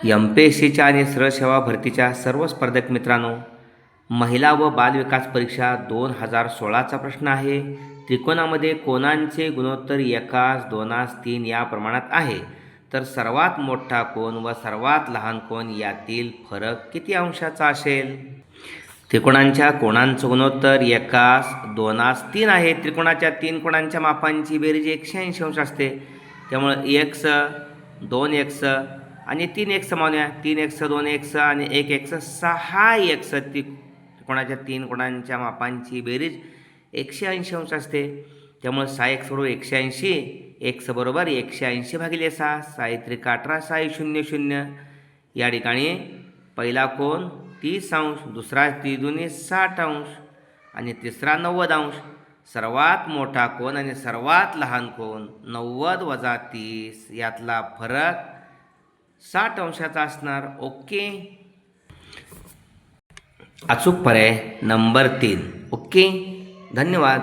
MPSCच्या आणि सरळ सेवा भरतीच्या सर्व स्पर्धक मित्रांनो, महिला व बालविकास परीक्षा 2016चा प्रश्न आहे. त्रिकोणामध्ये कोनांचे गुणोत्तर 1:2:3 या प्रमाणात आहे, तर सर्वात मोठा कोन व सर्वात लहान कोन यातील फरक किती अंशाचा असेल? त्रिकोणांच्या कोनांचं गुणोत्तर 1:2:3 आहे. त्रिकोणाच्या 3 कोणांच्या मापांची बेरीज 180 अंश असते. त्यामुळे x 2x आणि 3x मानूया. 3x 2x आणि 1x 6x. त्रिकोणाच्या 3 कोणांच्या मापांची बेरीज 180 अंश असते. त्यामुळे 6x बरोबर 180, x बरोबर 180 भागिले 6. 6 त्रिक 18, 6 0 0. या ठिकाणी पहिला कोन 30 अंश, दुसरा 3 दुनी 60 अंश आणि तिसरा 90 अंश. सर्वात मोठा कोन आणि सर्वात लहान कोन 90 वजा 30 यातला फरक 60 अंशाचा असणार. ओके. अचूक पर्याय नंबर 3. ओके. धन्यवाद.